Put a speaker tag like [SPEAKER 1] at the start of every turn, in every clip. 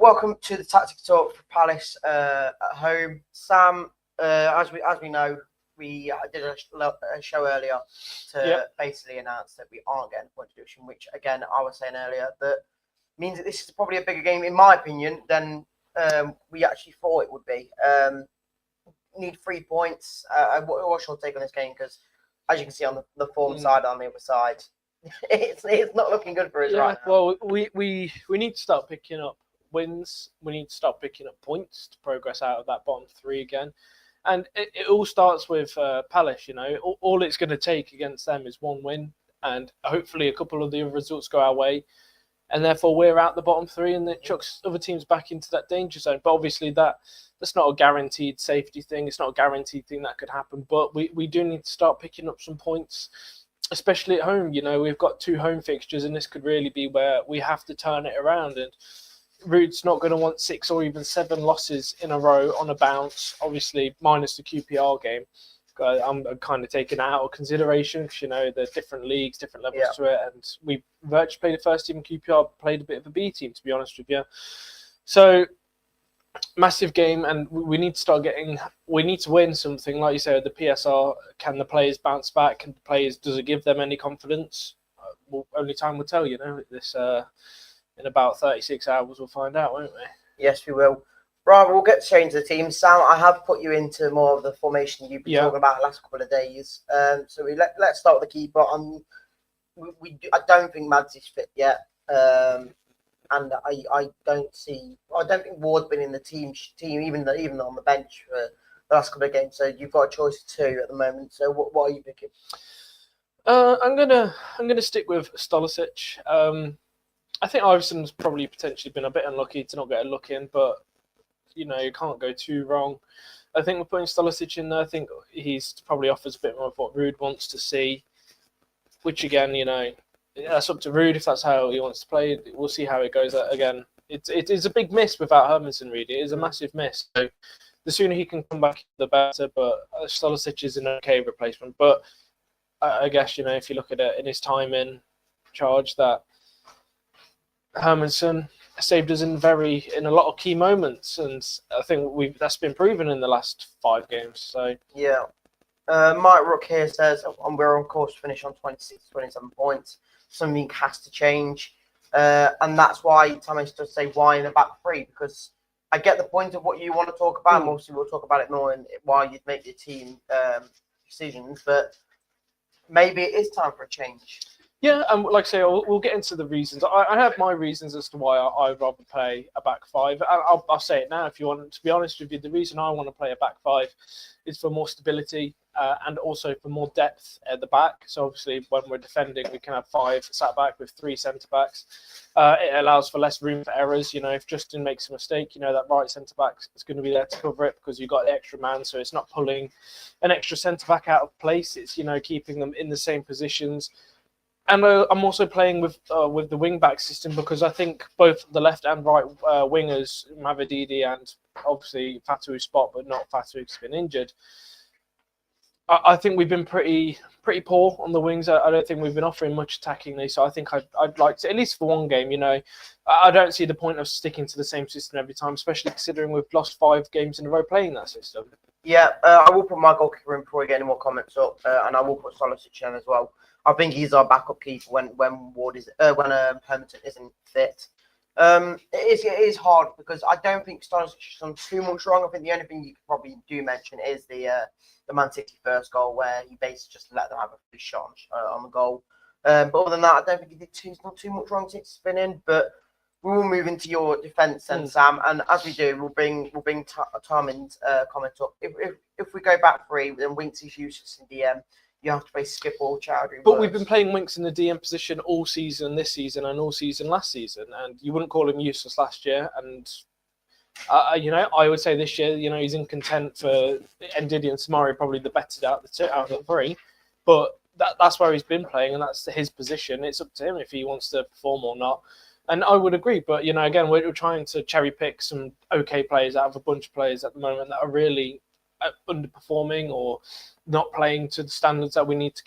[SPEAKER 1] welcome to the Tactic Talk for Palace at home. Sam, as we know, we did a show earlier to basically announce that we aren't getting point deduction, which again I was saying earlier that means that this is probably a bigger game, in my opinion, than we actually thought it would be. Need 3 points. What's your take on this game? Because as you can see on the form side, on the other side, it's not looking good for us right now.
[SPEAKER 2] Well, we need to start picking up wins. We need to start picking up points to progress out of that bottom three again. And it all starts with Palace. All it's going to take against them is one win, and hopefully a couple of the other results go our way, and therefore we're out the bottom three, and it chucks other teams back into that danger zone. But obviously that's not a guaranteed safety thing. It's not a guaranteed thing that could happen. But we do need to start picking up some points, especially at home. We've got 2 home fixtures, and this could really be where we have to turn it around. And Ruud's not going to want 6 or even 7 losses in a row on a bounce, obviously minus the QPR game. I'm kind of taking that out of consideration because, there's different leagues, different levels to it. And we virtually played the first team, and QPR played a bit of a B team, to be honest with you. So, massive game, and we need to win something. Like you said, the PSR, can the players bounce back? Does it give them any confidence? Well, only time will tell, this in about 36 hours we'll find out, won't we?
[SPEAKER 1] Yes, we will. Right, we'll get to change the team. Sam, I have put you into more of the formation you've been talking about the last couple of days. So let's start with the keeper. I don't think Mads is fit yet. And I don't think Ward's been in the team even on the bench for the last couple of games. So you've got a choice of 2 at the moment. So what are you picking?
[SPEAKER 2] I'm gonna stick with Stolisic. I think Iverson's probably potentially been a bit unlucky to not get a look in, but you can't go too wrong. I think we're putting Stolisic in there. I think he's probably offers a bit more of what Ruud wants to see, which again, that's up to Ruud if that's how he wants to play. We'll see how it goes. Again, it is a big miss without Hermansen, really. It is a massive miss. So the sooner he can come back, the better. But Stolisic is an okay replacement. But I guess, if you look at it in his time in charge, that Hermansen saved us in a lot of key moments, and I think that's been proven in the last 5 games. So
[SPEAKER 1] yeah. Mike Rook here says, and we're on course to finish on 26, 27 points. Something has to change. And that's why Thomas does say why in the back 3, because I get the point of what you want to talk about. And obviously, we'll talk about it more and why you'd make your team decisions. But maybe it is time for a change.
[SPEAKER 2] Yeah, and like I say, we'll get into the reasons. I have my reasons as to why I'd rather play a back 5. I'll say it now if you want. To be honest with you, the reason I want to play a back 5 is for more stability and also for more depth at the back. So obviously, when we're defending, we can have 5 sat back with 3 centre backs. It allows for less room for errors. If Justin makes a mistake, that right centre back is going to be there to cover it because you've got the extra man. So it's not pulling an extra centre back out of place. It's keeping them in the same positions. And I'm also playing with the wing-back system because I think both the left and right wingers, Mavididi and obviously Fatu spot, but not Fatu who's been injured. I think we've been pretty poor on the wings. I don't think we've been offering much attackingly. So I think I'd like to, at least for one game, I don't see the point of sticking to the same system every time, especially considering we've lost 5 games in a row playing that system.
[SPEAKER 1] Yeah, I will put my goalkeeper in before we get any more comments up, and I will put Stolisic in as well. I think he's our backup keeper when Hermansen isn't fit. It is hard because I don't think Stolisic has done too much wrong. I think the only thing you could probably do mention is the Man City first goal where he basically just let them have a free shot on the goal. But other than that, I don't think he did not too much wrong since he's been in. But we will move into your defence then, Sam. And as we do, we'll bring Tarmin's comment up. If we go back 3, then Winks is useless in DM. You have to play Skip or Chowdhury.
[SPEAKER 2] But we've been playing Winks in the DM position all season this season and all season last season, and you wouldn't call him useless last year. And I would say this year, he's in content for Ndidi and Samari, probably the better out of the 3. But that's where he's been playing, and that's his position. It's up to him if he wants to perform or not. And I would agree, but again, we're trying to cherry pick some okay players out of a bunch of players at the moment that are really underperforming or not playing to the standards that we need to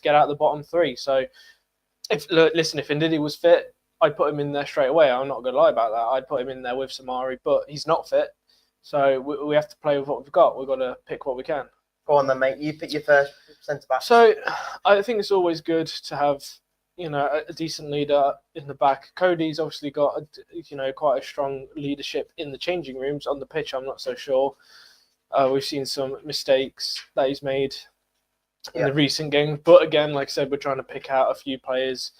[SPEAKER 2] get out of the bottom 3. So, if Ndidi was fit, I'd put him in there straight away. I'm not going to lie about that. I'd put him in there with Samari, but he's not fit. So we have to play with what we've got. We've got to pick what we can.
[SPEAKER 1] Go on then, mate. You pick your first centre-back.
[SPEAKER 2] So I think it's always good to have, a decent leader in the back. Cody's obviously got, quite a strong leadership in the changing rooms. On the pitch, I'm not so sure. We've seen some mistakes that he's made in the recent games. But again, like I said, we're trying to pick out a few players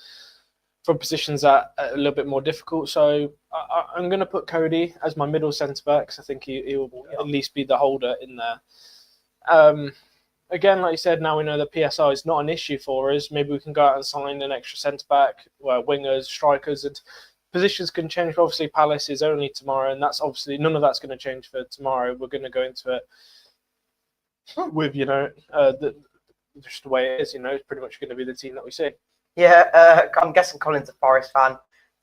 [SPEAKER 2] from positions that are a little bit more difficult. So I'm going to put Cody as my middle centre-back because I think he will at least be the holder in there. Again, like you said, now we know that PSR is not an issue for us. Maybe we can go out and sign an extra centre-back, wingers, strikers, and positions can change. Obviously, Palace is only tomorrow, and that's obviously none of that's going to change for tomorrow. We're going to go into it with, just the way it is. It's pretty much going to be the team that we see.
[SPEAKER 1] Yeah, I'm guessing Colin's a Forest fan.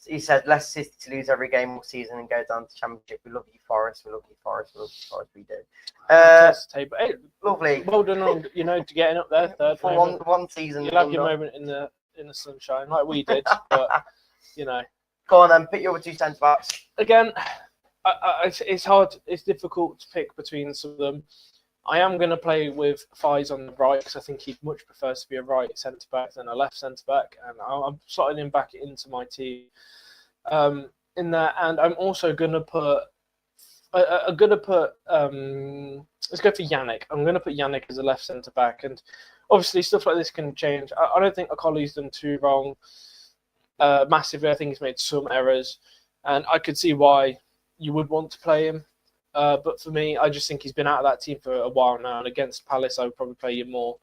[SPEAKER 1] He said, Leicester City to lose every game all season and go down to Championship. We love you, Forest. We love you, Forest. We love you, Forest. We do.
[SPEAKER 2] Hey,
[SPEAKER 1] lovely.
[SPEAKER 2] Well done on, to getting up there third.
[SPEAKER 1] For one season.
[SPEAKER 2] You'll have your moment in the sunshine like we did, but,
[SPEAKER 1] Go on then, pick your other two centre-backs.
[SPEAKER 2] Again, it's hard. It's difficult to pick between some of them. I am going to play with Fies on the right because I think he much prefers to be a right centre-back than a left centre-back. And I'm slotting him back into my team in there. And I'm also going to put... let's go for Yannick. I'm going to put Yannick as a left centre-back. And obviously stuff like this can change. I don't think Akoli's done too wrong massively. I think he's made some errors. And I could see why you would want to play him. But for me, I just think he's been out of that team for a while now. And against Palace, I would probably play you more,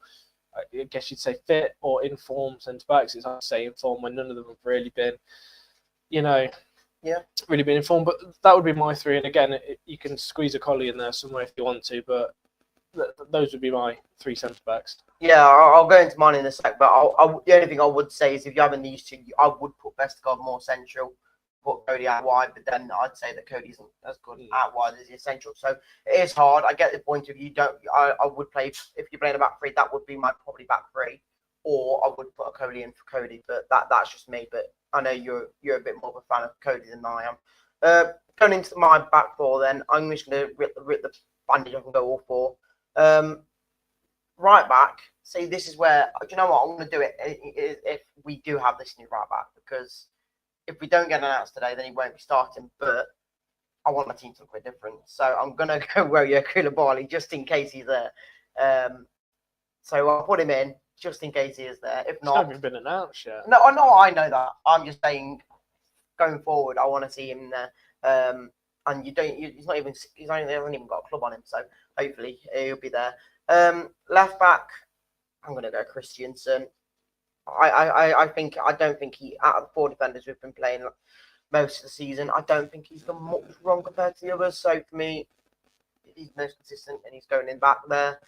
[SPEAKER 2] I guess you'd say, fit or in form centre-backs. It's hard to say in form when none of them have really been, really been in form. But that would be my three. And again, you can squeeze a collie in there somewhere if you want to. But those would be my three centre-backs.
[SPEAKER 1] Yeah, I'll go into mine in a sec. But the only thing I would say is if you're having these two, I would put Vestergaard more central. Put Cody out wide, but then I'd say that Cody isn't as good out wide as the essential. So it is hard. I get the point of view. I would play if you're playing a back three. That would be my probably back three, or I would put a Cody in for Cody. But that's just me. But I know you're a bit more of a fan of Cody than I am. Going into my back four, then I'm just going to rip the bandage off and go all four. Right back. See, this is where do you know what I'm going to do it if we do have this new right back because. If we don't get announced today, then he won't be starting. But I want my team to look a bit different. So I'm going to go Royo Koulibaly just in case he's there. So I'll put him in just in case he is there. If not...
[SPEAKER 2] It's not even been announced yet.
[SPEAKER 1] No, I know that. I'm just saying, going forward, I want to see him there. And he hasn't even got a club on him. So hopefully he'll be there. Left back, I'm going to go Christiansen. I don't think he, out of the four defenders we've been playing most of the season, I don't think he's done much wrong compared to the others. So for me, he's most consistent and he's going in back there.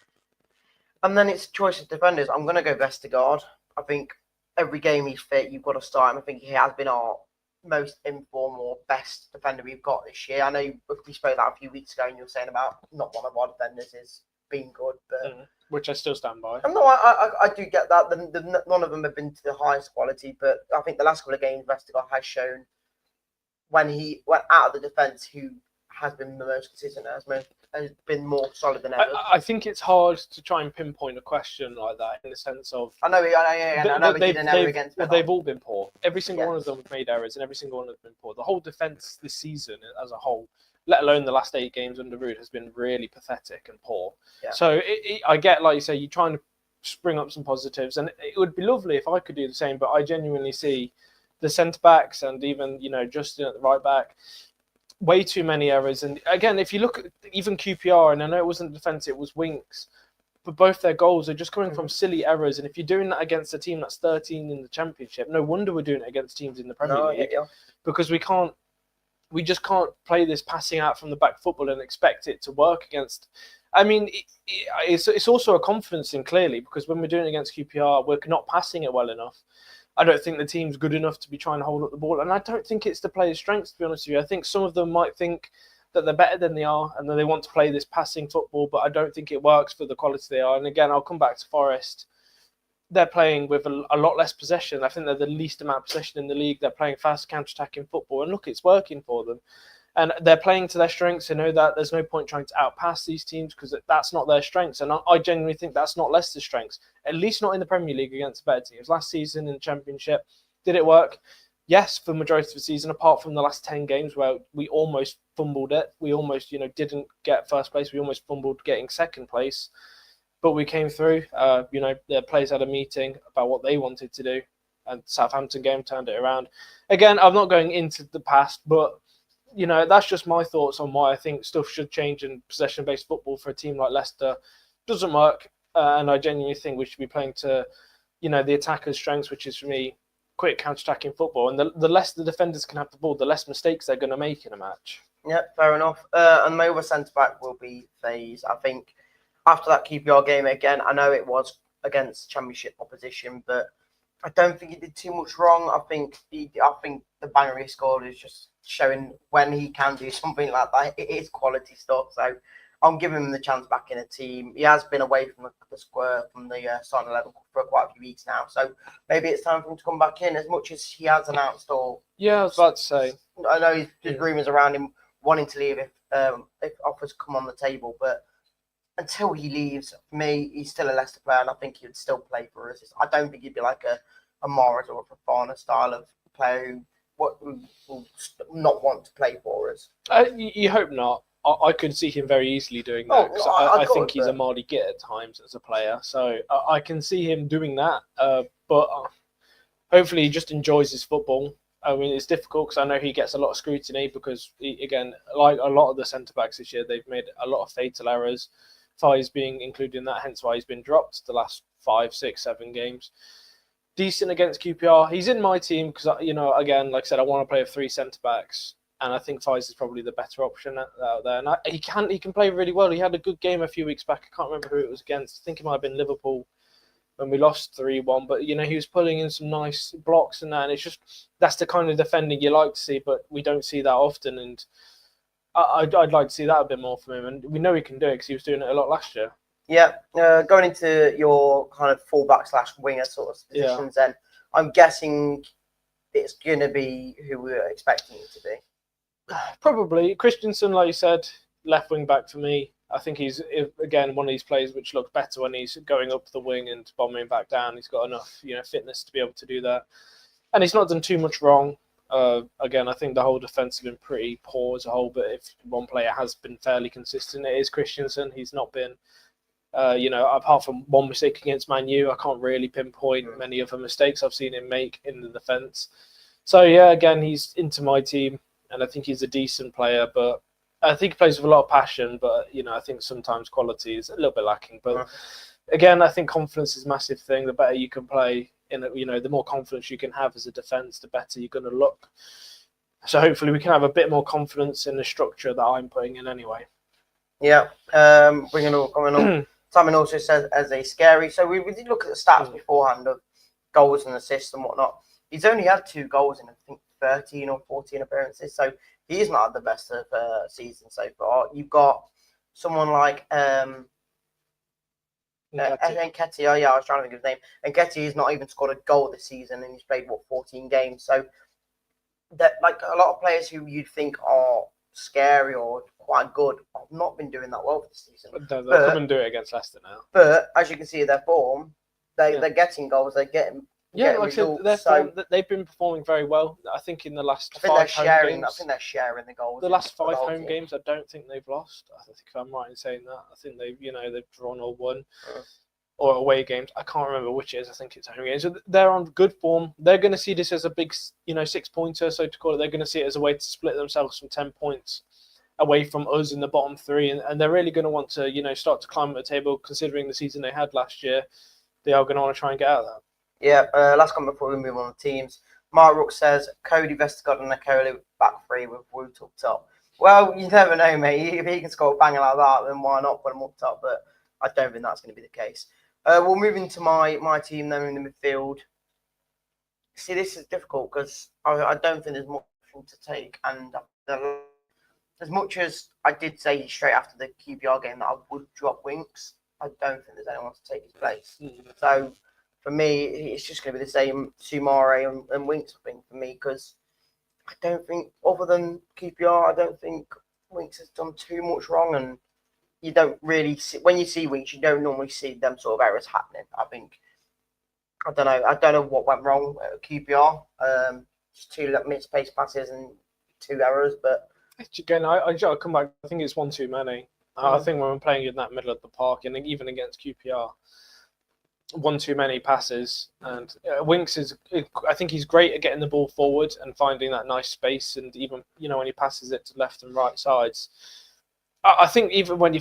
[SPEAKER 1] And then it's choice of defenders. I'm going to go Vestergaard. I think every game he's fit, you've got to start him. I think he has been our most informed or best defender we've got this year. I know we spoke that a few weeks ago and you were saying about not one of our defenders is being good, but...
[SPEAKER 2] Which I still stand by.
[SPEAKER 1] No, I do get that. None of them have been to the highest quality, but I think the last couple of games, Vestergaard has shown when he went out of the defence, who has been the most consistent, has been more solid than ever.
[SPEAKER 2] I think it's hard to try and pinpoint a question like that in the sense of...
[SPEAKER 1] I know we did an error against Villa.
[SPEAKER 2] They've all been poor. Every single one of them have made errors, and every single one of them has been poor. The whole defence this season as a whole, let alone the last 8 games under Ruud, has been really pathetic and poor. Yeah. So I get, like you say, you're trying to spring up some positives, and it would be lovely if I could do the same, but I genuinely see the centre-backs and even, Justin at the right-back, way too many errors. And again, if you look at even QPR, and I know it wasn't defence, it was Winks, but both their goals are just coming from silly errors. And if you're doing that against a team that's 13 in the Championship, no wonder we're doing it against teams in the Premier League. Because we just can't play this passing out from the back football and expect it to work against. I mean, it's also a confidence thing, clearly, because when we're doing it against QPR, we're not passing it well enough. I don't think the team's good enough to be trying to hold up the ball. And I don't think it's the players' strengths, to be honest with you. I think some of them might think that they're better than they are and that they want to play this passing football, but I don't think it works for the quality they are. And again, I'll come back to Forest. they're playing with a lot less possession. I think they're the least amount of possession in the league. They're playing fast counter-attacking football, and look, it's working for them. And they're playing to their strengths. They know that there's no point trying to outpass these teams because that's not their strengths. And I genuinely think that's not Leicester's strengths, at least not in the Premier League against better teams. Last season in the Championship, did it work? Yes, for the majority of the season, apart from the last 10 games where we almost fumbled it. We almost, didn't get first place. We almost fumbled getting second place. But we came through. The players had a meeting about what they wanted to do. And Southampton game turned it around. Again, I'm not going into the past, but that's just my thoughts on why I think stuff should change in possession-based football for a team like Leicester. Doesn't work, and I genuinely think we should be playing to, the attacker's strengths, which is for me quick counter-attacking football. And the less the defenders can have the ball, the less mistakes they're going to make in a match.
[SPEAKER 1] Yeah, fair enough. And my other centre back will be Faze. I think after that QPR game again, I know it was against Championship opposition, but I don't think he did too much wrong. I think the banger he scored is just showing when he can do something like that. It is quality stuff. So I'm giving him the chance back in a team. He has been away from the square, from the starting 11 for quite a few weeks now. So maybe it's time for him to come back in, as much as he has announced. Or
[SPEAKER 2] yeah, I was about to say.
[SPEAKER 1] I know there's rumours around him wanting to leave if offers come on the table, but until he leaves, for me, he's still a Leicester player, and I think he would still play for us. I don't think he'd be like a Morris or a Fofana style of player who will not want to play for us.
[SPEAKER 2] You hope not. I could see him very easily doing that. I think he's a Mardy Git at times as a player, so I can see him doing that. But hopefully, he just enjoys his football. I mean, it's difficult because I know he gets a lot of scrutiny because, again, like a lot of the centre backs this year, they've made a lot of fatal errors. Fai's being included in that, hence why he's been dropped the last 5, 6, 7 games. Decent against QPR. He's in my team because, again, like I said, I want to play with 3 centre backs, and I think Fai's is probably the better option out there. And he can play really well. He had a good game a few weeks back. I can't remember who it was against. I think it might have been Liverpool when we lost 3-1. But he was pulling in some nice blocks and that. And it's just that's the kind of defending you like to see, but we don't see that often. And I'd like to see that a bit more from him, and we know he can do it because he was doing it a lot last year.
[SPEAKER 1] Yeah, going into your kind of fullback / winger sort of positions, then I'm guessing it's going to be who we were expecting it to be.
[SPEAKER 2] Probably Christensen, like you said, left wing back for me. I think he's again one of these players which looks better when he's going up the wing and bombing back down. He's got enough fitness to be able to do that, and he's not done too much wrong. Again, I think the whole defence has been pretty poor as a whole, but if one player has been fairly consistent, it is Christensen. He's not been, apart from one mistake against Man U, I can't really pinpoint many other mistakes I've seen him make in the defence. So, yeah, again, he's into my team, and I think he's a decent player, but I think he plays with a lot of passion, but, I think sometimes quality is a little bit lacking. But, again, I think confidence is a massive thing. The better you can play, the more confidence you can have as a defence, the better you're going to look. So hopefully we can have a bit more confidence in the structure that I'm putting in anyway.
[SPEAKER 1] Yeah, bringing all coming on. Simon also says as a scary. So we did look at the stats beforehand of goals and assists and whatnot. He's only had 2 goals in I think 13 or 14 appearances. So he's not had the best of season so far. You've got someone like Nketiah, I was trying to think of his name. Nketiah has not even scored a goal this season, and he's played 14 games. So that like a lot of players who you'd think are scary or quite good have not been doing that well for this season.
[SPEAKER 2] They'll come and do it against Leicester now.
[SPEAKER 1] But as you can see, their form, they're getting goals, they're getting results.
[SPEAKER 2] I said, they've been performing very well. I think in the last 5 home games.
[SPEAKER 1] I think they're sharing the goals.
[SPEAKER 2] The last 5 home games, I don't think they've lost. I think if I'm right in saying that, I think they've drawn or won, or away games. I can't remember which it is. I think it's home games. So they're on good form. They're going to see this as a big, 6-pointer, so to call it. They're going to see it as a way to split themselves from 10 points away from us in the bottom 3, and they're really going to want to, start to climb up the table. Considering the season they had last year, they are going to want to try and get out of that.
[SPEAKER 1] Yeah, last comment before we move on to teams. Mark Rook says, Cody Vestergaard and Nicoli back 3 with Woot up top. Well, you never know, mate. If he can score a banger like that, then why not put him up top? But I don't think that's going to be the case. We'll move into my team then in the midfield. See, this is difficult because I don't think there's much to take. And as much as I did say straight after the QPR game that I would drop Winks, I don't think there's anyone to take his place. So for me, it's just going to be the same Sumare and Winks, I think, for me, because I don't think, other than QPR, I don't think Winks has done too much wrong, and you don't really see, when you see Winks, you don't normally see them sort of errors happening. I think, I don't know what went wrong at QPR. Just 2 misplaced passes and 2 errors, but
[SPEAKER 2] again, I'll come back. I think it's one too many. I think when we're playing in that middle of the park, and even against QPR, one too many passes. And Winks I think he's great at getting the ball forward and finding that nice space. And even when he passes it to left and right sides, I think even when you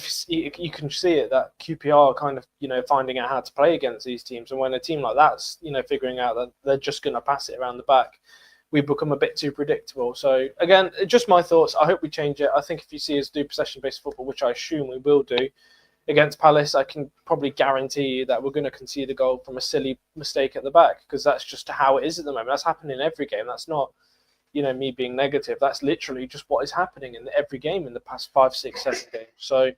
[SPEAKER 2] can see it that QPR are kind of finding out how to play against these teams. And when a team like that's figuring out that they're just going to pass it around the back, we become a bit too predictable. So again, just my thoughts. I hope we change it. I think if you see us do possession-based football, which I assume we will do, against Palace, I can probably guarantee you that we're going to concede a goal from a silly mistake at the back, because that's just how it is at the moment. That's happening in every game. That's not, me being negative. That's literally just what is happening in every game in the past 5, 6, 7 games. So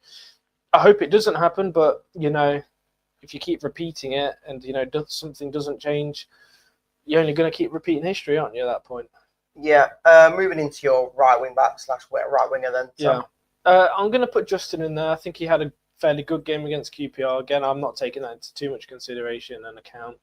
[SPEAKER 2] I hope it doesn't happen, but, if you keep repeating it and, something doesn't change, you're only going to keep repeating history, aren't you, at that point?
[SPEAKER 1] Yeah. Moving into your right wing back / right winger then.
[SPEAKER 2] Yeah. I'm going to put Justin in there. I think he had a fairly good game against QPR. Again, I'm not taking that into too much consideration and account.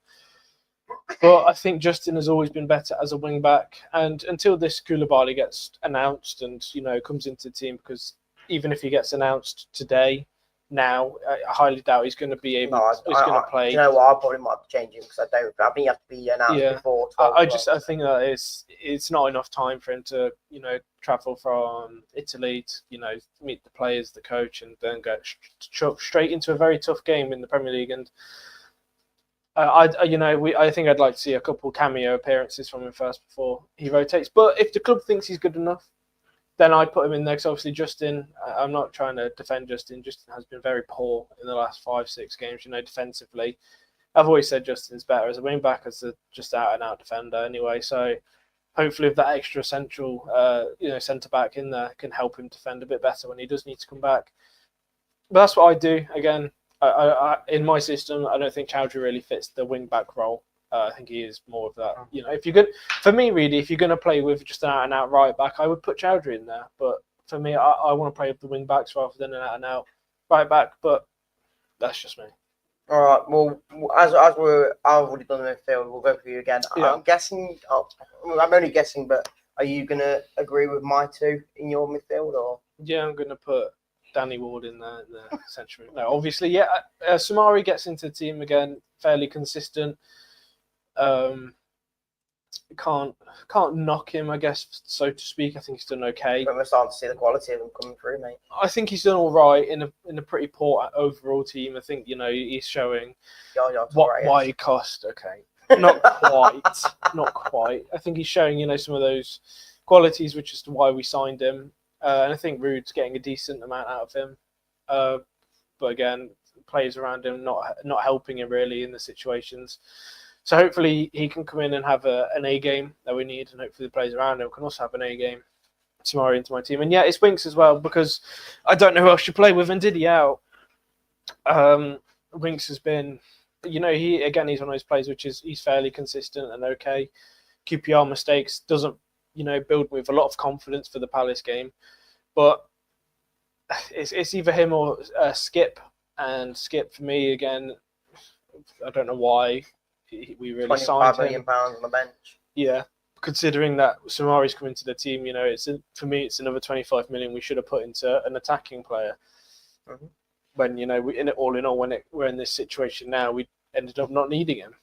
[SPEAKER 2] But I think Justin has always been better as a wing back. And until this Koulibaly gets announced and, comes into the team, because even if he gets announced today, now, I highly doubt he's going to be able to play.
[SPEAKER 1] You know what? I probably might be changing because I think you have to be announced before 12.
[SPEAKER 2] I think that it's not enough time for him to, travel from Italy to, meet the players, the coach, and then go straight into a very tough game in the Premier League. And I think I'd like to see a couple cameo appearances from him first before he rotates. But if the club thinks he's good enough, then I'd put him in there, because obviously Justin, I'm not trying to defend Justin. Justin has been very poor in the last 5, 6 games, defensively. I've always said Justin's better as a wing back, as a just out-and-out defender anyway. So hopefully if that extra central, centre-back in there can help him defend a bit better when he does need to come back. But that's what I do. Again, I in my system, I don't think Chowdhury really fits the wing-back role. I think he is more of that. If you're good, for me, really, if you're going to play with just an out-and-out right back, I would put Chowdhury in there. But for me, I want to play with the wing backs rather than an out-and-out right back. But that's just me.
[SPEAKER 1] All right. Well, as I've already done the midfield, we'll go for you again. Yeah. I'm guessing. I'm only guessing, but are you going to agree with my 2 in your midfield, or?
[SPEAKER 2] Yeah, I'm going to put Danny Ward in there in the centre. No, obviously, yeah. Sumari gets into the team again, fairly consistent. Can't knock him, I guess, so to speak. I think he's done okay.
[SPEAKER 1] But we're starting to see the quality of him coming through, mate.
[SPEAKER 2] I think he's done all right in a pretty poor overall team. I think he's showing why he cost. Okay, not quite. I think he's showing some of those qualities, which is why we signed him. And I think Rude's getting a decent amount out of him. But again, players around him not helping him really in the situations. So hopefully he can come in and have an A game that we need, and hopefully the players around him can also have an A game tomorrow into my team. And yeah, it's Winks as well, because I don't know who else to play with, and Diddy out. Winks has been, he's one of those players which he's fairly consistent and okay. QPR mistakes doesn't, build with a lot of confidence for the Palace game, but it's either him or Skip, and Skip for me again, I don't know why. We really signed him.
[SPEAKER 1] £25 million on the bench.
[SPEAKER 2] Yeah, considering that Sumari's coming to the team, for me it's another 25 million we should have put into an attacking player. Mm-hmm. When when we're in this situation now, we ended up not needing him.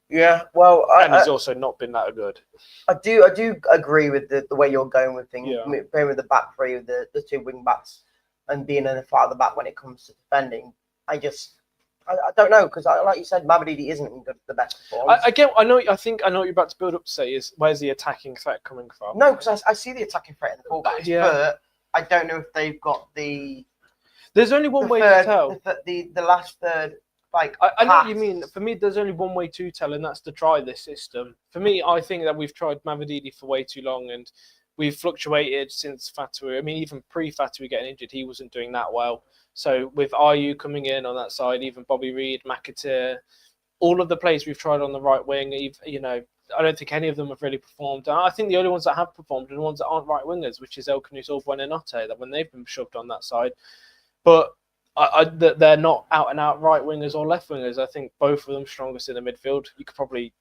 [SPEAKER 1] Yeah, well,
[SPEAKER 2] he's also not been that good.
[SPEAKER 1] I do agree with the way you're going with things.
[SPEAKER 2] Yeah.
[SPEAKER 1] Playing with the back 3 with the 2 wing backs and being in the far the back when it comes to defending. I don't know, because like you said, Mavididi isn't the best performance.
[SPEAKER 2] I know what you're about to build up to say is, where's the attacking threat coming from?
[SPEAKER 1] No, because I see the attacking threat in the fullbacks, but I don't know if they've got the.
[SPEAKER 2] There's only one way to tell.
[SPEAKER 1] The last third,
[SPEAKER 2] I know what you mean. For me, there's only one way to tell, and that's to try this system. For me, I think that we've tried Mavididi for way too long, and we've fluctuated since Fatour. I mean, even pre-Fatour getting injured, he wasn't doing that well. So with Ayew coming in on that side, even Bobby Reed, McAteer, all of the players we've tried on the right wing, I don't think any of them have really performed. And I think the only ones that have performed are the ones that aren't right wingers, which is El Canus or Buonanotte, that when they've been shoved on that side. But they're not out and out right wingers or left wingers. I think both of them strongest in the midfield. You could probably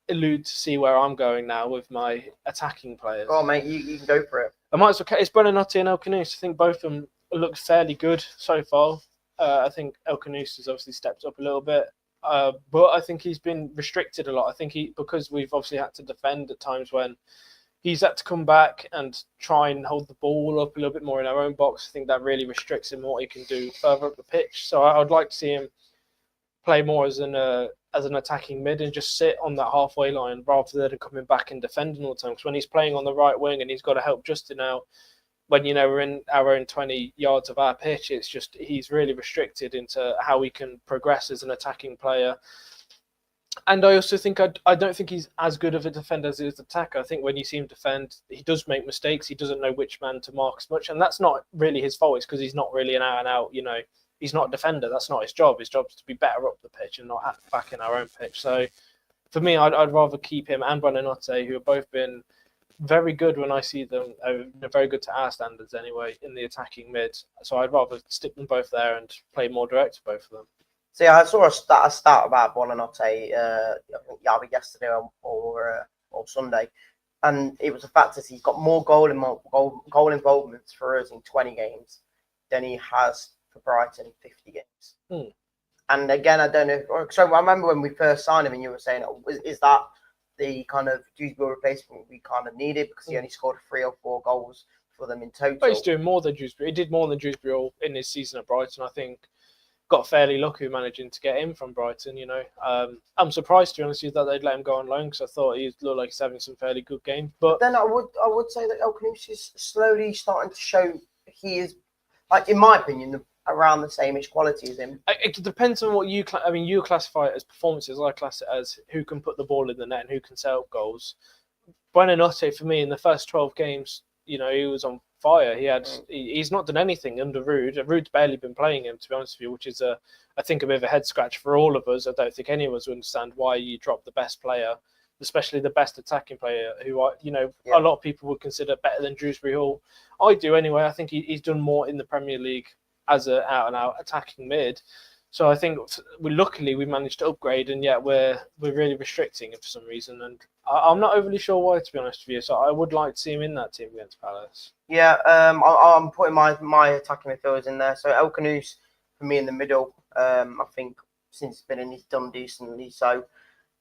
[SPEAKER 2] allude to see where I'm going now with my attacking players.
[SPEAKER 1] Oh, mate, you can go for it.
[SPEAKER 2] I might as well. It's Buonanotte and El Canus. I think both of them look fairly good so far. I think El Canus has obviously stepped up a little bit. But I think he's been restricted a lot. I think because we've obviously had to defend at times when he's had to come back and try and hold the ball up a little bit more in our own box. I think that really restricts him what he can do further up the pitch. So I would like to see him play more as an attacking mid and just sit on that halfway line rather than coming back and defending all the time. Because when he's playing on the right wing and he's got to help Justin out, when we're in our own 20 yards of our pitch, it's just he's really restricted into how we can progress as an attacking player. And I also think I don't think he's as good of a defender as he is an attacker. I think when you see him defend, he does make mistakes. He doesn't know which man to mark as much, and that's not really his fault. It's because he's not really an out and out. He's not a defender. That's not his job. His job is to be better up the pitch and not back in our own pitch. So for me, I'd rather keep him and Buonanotte, who have both been very good when I see them. They're very good to our standards anyway in the attacking mid. So I'd rather stick them both there and play more direct to both of them.
[SPEAKER 1] So yeah, I saw a stat about Buonanotte, I think either yesterday or Sunday, and it was the fact that he's got more goal involvements for us in 20 games than he has for Brighton in 50 games. And again, I don't know. So I remember when we first signed him, and you were saying, "Is that the kind of Dewsbury replacement we kind of needed because he only scored 3 or 4 goals for them in total?"
[SPEAKER 2] But he's doing more than Dewsbury. He did more than Dewsbury in his season at Brighton. I think got fairly lucky managing to get him from Brighton. I'm surprised, to be honest with you, that they'd let him go on loan because I thought he looked like he's having some fairly good games. But
[SPEAKER 1] then I would say that El Canus is slowly starting to show he is, like, in my opinion, around the same-ish quality as him.
[SPEAKER 2] It depends on what you you classify it as performances. I class it as who can put the ball in the net and who can set up goals. Buonanotte, for me, in the first 12 games, he was on fire. He's not done anything under Ruud. Ruud's barely been playing him, to be honest with you, which is I think a bit of a head scratch for all of us. I don't think any of us would understand why you drop the best player, especially the best attacking player, who a lot of people would consider better than Dewsbury Hall. I do anyway. I think he's done more in the Premier League as an out-and-out attacking mid. So I think luckily we managed to upgrade, and yet we're really restricting him for some reason. And I'm not overly sure why, to be honest with you. So I would like to see him in that team against Palace.
[SPEAKER 1] Yeah, I'm putting my attacking midfielders in there. So El Canus for me in the middle. I think since he's been in, he's done decently. So,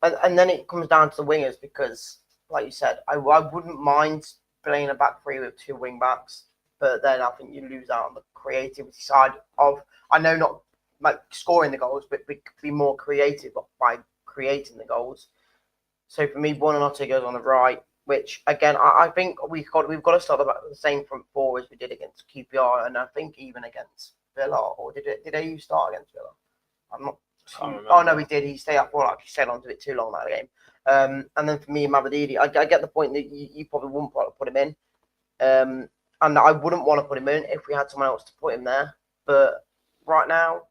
[SPEAKER 1] and then it comes down to the wingers because, like you said, I wouldn't mind playing a back three with 2 wing backs, but then I think you lose out on the creativity side of. I know not like scoring the goals, but be more creative by creating the goals. So for me, Buonanotte goes on the right, which again I think we've got to start about the same front 4 as we did against QPR, and I think even against Villa, or did AU start against Villa? I'm not. Oh no, he did. He stayed up for, like you said, onto it too long that game. And then for me, Mavididi, I get the point that you probably wouldn't want to put him in, and I wouldn't want to put him in if we had someone else to put him there. But right now,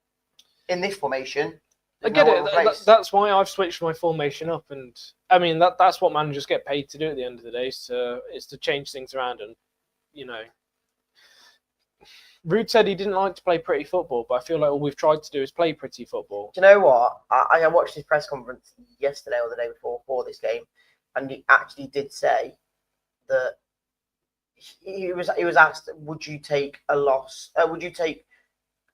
[SPEAKER 1] in this formation,
[SPEAKER 2] I get it. That's why I've switched my formation up, and I mean that's what managers get paid to do at the end of the day. Is to change things around, and Ruud said he didn't like to play pretty football, but I feel like all we've tried to do is play pretty football.
[SPEAKER 1] Do you know what? I watched his press conference yesterday or the day before this game, and he actually did say that he was asked, would you take a loss? Would you take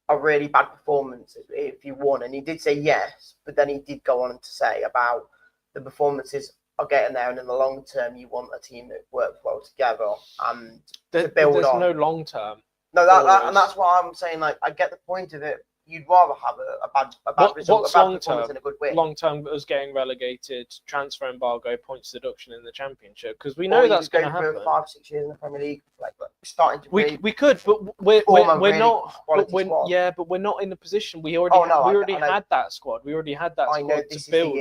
[SPEAKER 1] a really bad performance if you won? And he did say yes, but then he did go on to say about the performances are getting there, and in the long term, you want a team that works well together and to build
[SPEAKER 2] there's
[SPEAKER 1] on.
[SPEAKER 2] No long term.
[SPEAKER 1] No, and that's why I'm saying, like, I get the point of it. You'd rather have a bad result,
[SPEAKER 2] what's
[SPEAKER 1] a bad
[SPEAKER 2] long
[SPEAKER 1] performance
[SPEAKER 2] term?
[SPEAKER 1] and a good win.
[SPEAKER 2] Long term was getting relegated, transfer embargo, points deduction in the Championship, because we know that's going to happen.
[SPEAKER 1] 5-6 years in the Premier League, like starting to.
[SPEAKER 2] We could, but we're
[SPEAKER 1] really
[SPEAKER 2] not. But
[SPEAKER 1] squad.
[SPEAKER 2] we're not in the position. We already had that squad. We already had that squad to build.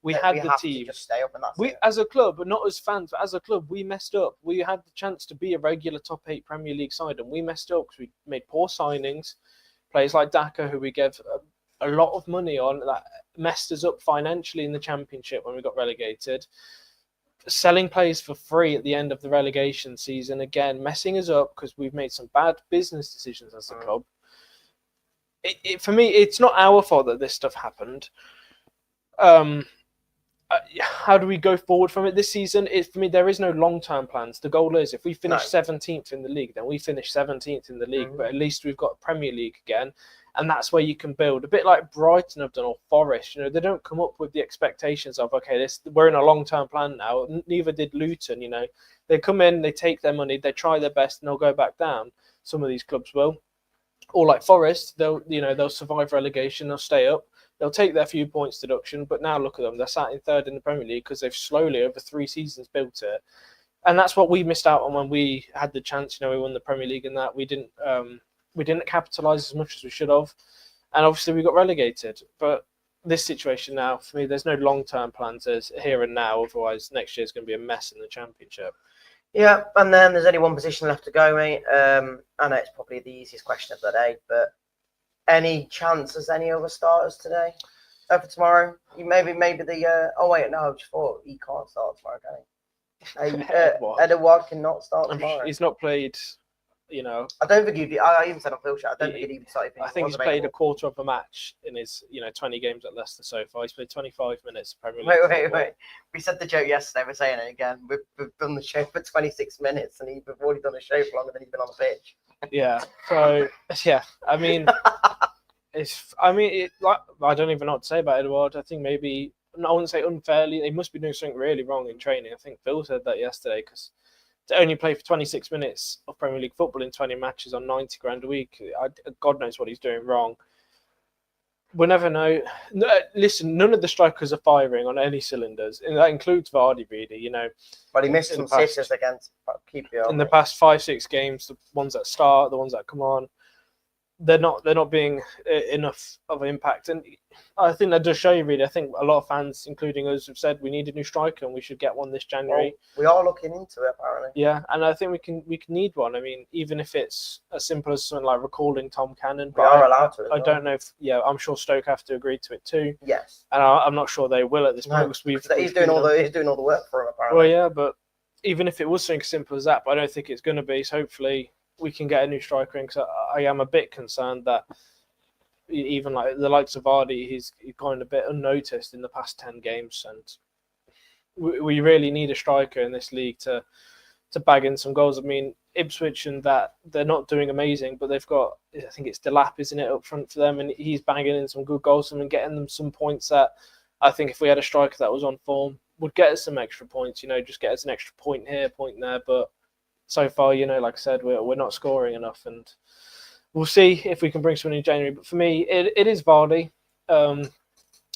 [SPEAKER 2] We had the team.
[SPEAKER 1] Just stay up, and that's it.
[SPEAKER 2] As a club, but not as fans, but as a club, we messed up. We had the chance to be a regular top 8 Premier League side, and we messed up because we made poor signings. Players like Daka, who we gave a lot of money on, that messed us up financially in the Championship when we got relegated. Selling players for free at the end of the relegation season, again, messing us up because we've made some bad business decisions as a club. For me, it's not our fault that this stuff happened. How do we go forward from it this season? For me, there is no long-term plans. The goal is if we finish 17th in the league, then we finish 17th in the league. But at least we've got Premier League again, and that's where you can build. A bit like Brighton have done, or Forest. They don't come up with the expectations of, okay, we're in a long-term plan now. Neither did Luton. They come in, they take their money, they try their best, and they'll go back down. Some of these clubs will. Or like Forest, they'll survive relegation, they'll stay up. They'll take their few points deduction, but now look at them. They're sat in third in the Premier League because they've slowly, over 3 seasons, built it. And that's what we missed out on when we had the chance. We won the Premier League and that. We didn't capitalise as much as we should have. And obviously we got relegated. But this situation now, for me, there's no long-term plans. There's here and now. Otherwise, next year's going to be a mess in the Championship.
[SPEAKER 1] Yeah, and then there's only one position left to go, mate. I know it's probably the easiest question of the day, but any chances any other starters today? For tomorrow? Maybe the oh wait, no, I just thought he can't start tomorrow, can he? Edouard cannot start tomorrow.
[SPEAKER 2] He's not played,
[SPEAKER 1] I don't think I even said on Phil Chat, I don't think he'd even started.
[SPEAKER 2] I think he's played a quarter of a match in his 20 games at Leicester so far. He's played 25 minutes Premier League.
[SPEAKER 1] Wait. We said the joke yesterday, we're saying it again. We've done the show for 26 minutes and we've already done a show for longer than he's been on the pitch.
[SPEAKER 2] Yeah. So yeah, I mean, I don't even know what to say about Edouard. I think maybe I wouldn't say unfairly. They must be doing something really wrong in training. I think Phil said that yesterday because to only play for 26 minutes of Premier League football in 20 matches on 90 grand a week, God knows what he's doing wrong. We'll never know. Listen, none of the strikers are firing on any cylinders, and that includes Vardy, really.
[SPEAKER 1] But he missed some sitters against QPR.
[SPEAKER 2] In the past 5-6 games, the ones that start, the ones that come on, they're not being enough of an impact. And I think that does show you, really. I think a lot of fans, including us, have said we need a new striker and we should get one this January.
[SPEAKER 1] Well, we are looking into it, apparently.
[SPEAKER 2] Yeah, and I think we can need one. I mean, even if it's as simple as something like recalling Tom Cannon.
[SPEAKER 1] We are allowed to.
[SPEAKER 2] I don't know if, I'm sure Stoke have to agree to it too.
[SPEAKER 1] Yes.
[SPEAKER 2] And I'm not sure they will at this point. Because
[SPEAKER 1] he's doing all the work for him, apparently.
[SPEAKER 2] Well, yeah, but even if it was something simple as that, but I don't think it's going to be. So hopefully we can get a new striker in, because I am a bit concerned that even like the likes of Vardy, he's gone a bit unnoticed in the past 10 games, and we really need a striker in this league to bag in some goals. I mean, Ipswich and that, they're not doing amazing, but they've got, I think it's Delap, isn't it, up front for them, and he's banging in some good goals and getting them some points that I think if we had a striker that was on form would get us some extra points, just get us an extra point here, point there, but so far, like I said, we're not scoring enough, and we'll see if we can bring someone in January. But for me, it is Vardy. A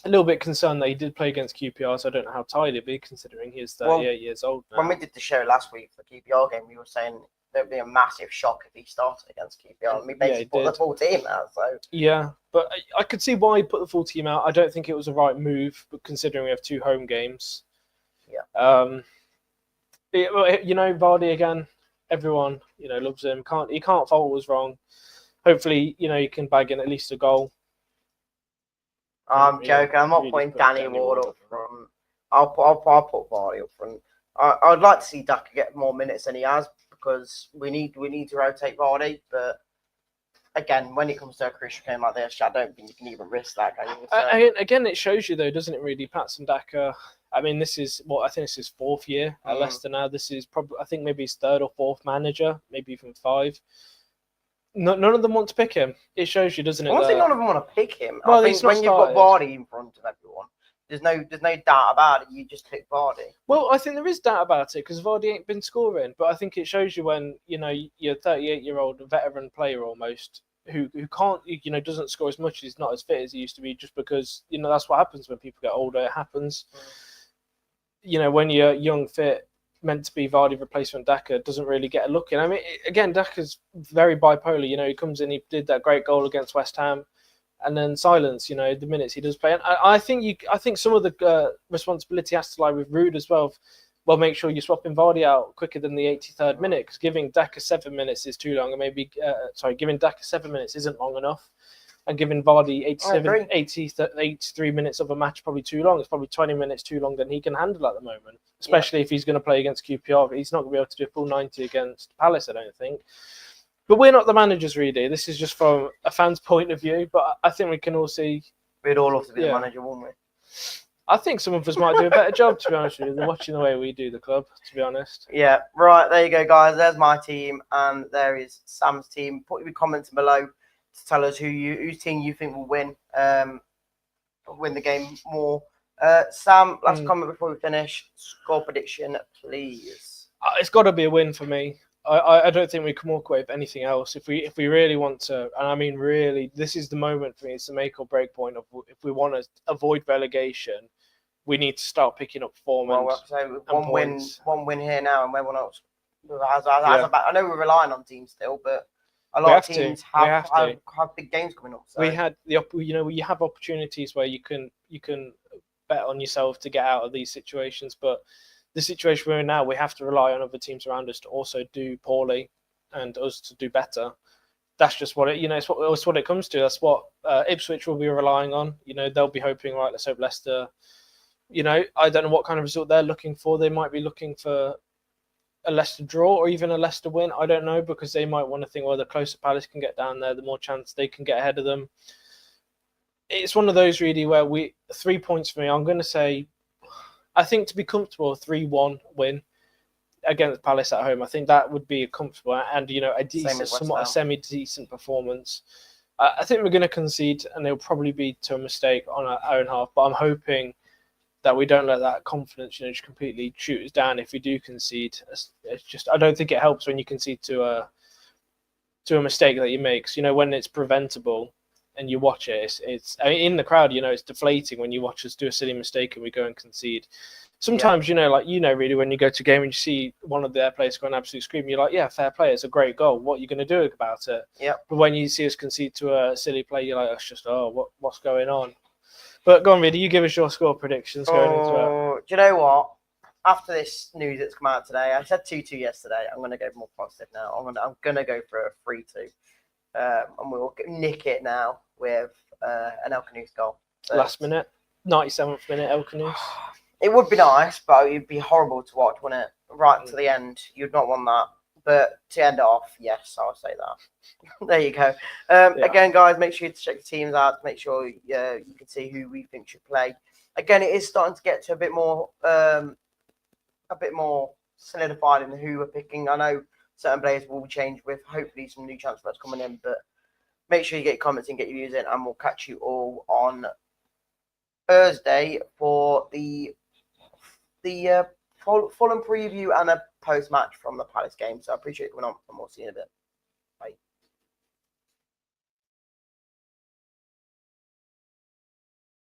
[SPEAKER 2] little bit concerned that he did play against QPR, so I don't know how tired he'll be, considering he's 38 years old now.
[SPEAKER 1] When we did the show last week for the QPR game, we were saying there'd be a massive shock if he started against QPR. And we basically put the full team out. So
[SPEAKER 2] yeah, but I could see why he put the full team out. I don't think it was the right move, but considering we have 2 home games.
[SPEAKER 1] Yeah.
[SPEAKER 2] Vardy again. Everyone, loves him. He can't fault what was wrong. Hopefully, he can bag in at least a goal.
[SPEAKER 1] I'm joking. I'm not putting Danny Ward up front. I'll put Vardy up front. I'd like to see Daka get more minutes than he has, because we need to rotate Vardy. But again, when it comes to a crucial game like this, I don't think you can even risk that.
[SPEAKER 2] Again, it shows you though, doesn't it? Really, Patson Daka. I mean, this is I think this is his 4th year at Leicester now. This is probably, I think, maybe his 3rd or 4th manager, maybe even 5. None of them want to pick him. It shows you, doesn't it?
[SPEAKER 1] I think none of them want to pick him.
[SPEAKER 2] Well,
[SPEAKER 1] I think when you've got Vardy in front of everyone, there's no doubt about it. You just pick Vardy.
[SPEAKER 2] Well, I think there is doubt about it, because Vardy ain't been scoring. But I think it shows you when you're a 38-year-old veteran player almost, who can't, doesn't score as much. He's not as fit as he used to be, just because that's what happens when people get older. It happens. When you're young, fit, meant to be Vardy replacement Daka, doesn't really get a look in. I mean, again, Daka's very bipolar. He comes in, he did that great goal against West Ham, and then silence. The minutes he does play, and I think some of the responsibility has to lie with Ruud as well. Well, make sure you're swapping Vardy out quicker than the 83rd minute, because giving Daka 7 minutes is too long, and giving Daka 7 minutes isn't long enough. and giving Vardy 83 minutes of a match probably too long. It's probably 20 minutes too long than he can handle at the moment, especially if he's going to play against QPR. He's not going to be able to do a full 90 against Palace, I don't think. But we're not the managers, really. This is just from a fan's point of view, but I think we can all see...
[SPEAKER 1] We'd all love to be the manager, wouldn't we?
[SPEAKER 2] I think some of us might do a better job, to be honest with you, than watching the way we do the club, to be honest.
[SPEAKER 1] Yeah, right, there you go, guys. There's my team, and there is Sam's team. Put your comments below to tell us whose team you think will win the game more. Sam, last comment before we finish. Score prediction, please.
[SPEAKER 2] It's got to be a win for me. I don't think we can walk away with anything else. If we really want to, and I mean really, this is the moment for me. It's the make or break point of if we want to avoid relegation, we need to start picking up form.
[SPEAKER 1] One win here now, and everyone else. I know we're relying on teams still, but a lot of teams have big games coming up. So.
[SPEAKER 2] We had you have opportunities where you can bet on yourself to get out of these situations, but the situation we're in now, we have to rely on other teams around us to also do poorly and us to do better. That's just what it's what it comes to. That's what Ipswich will be relying on. They'll be hoping, right, let's hope Leicester. I don't know what kind of result they're looking for. They might be looking for a Leicester draw or even a Leicester win. I don't know, because they might want to think, well, the closer Palace can get down there, the more chance they can get ahead of them. It's one of those really where 3 points for me. I'm going to say, I think to be comfortable, 3-1 win against Palace at home. I think that would be a comfortable and a decent, somewhat a semi-decent performance. I think we're going to concede, and it'll probably be to a mistake on our own half. But I'm hoping that we don't let that confidence, just completely shoot us down if we do concede. It's just I don't think it helps when you concede to a mistake that you make. So, when it's preventable. And you watch it, it's in the crowd, it's deflating when you watch us do a silly mistake and we go and concede. Sometimes, really when you go to a game and you see one of their players going absolutely screaming, you're like, yeah, fair play, it's a great goal. What are you going to do about it?
[SPEAKER 1] Yeah.
[SPEAKER 2] But when you see us concede to a silly play, you're like, it's just, what's going on? But go on, Reedy, you give us your score predictions going into it.
[SPEAKER 1] Do you know what? After this news that's come out today, I said 2-2 yesterday. I'm going to go more positive now. I'm going to go for a 3-2. And we'll nick it now with an El Canoes goal. So
[SPEAKER 2] last minute, 97th minute, El Canoes.
[SPEAKER 1] It would be nice, but it'd be horrible to watch, wouldn't it? Right to the end, you'd not want that. But to end off, yes, I'll say that. There you go. Again, guys, make sure you check the teams out. Make sure you can see who we think should play. Again, it is starting to get to a bit more solidified in who we're picking. I know certain players will change with hopefully some new transfers coming in, but make sure you get your comments and get your views in, and we'll catch you all on Thursday for the Fulham preview and a post-match from the Palace game. So I appreciate you coming on, and we'll see you in a bit.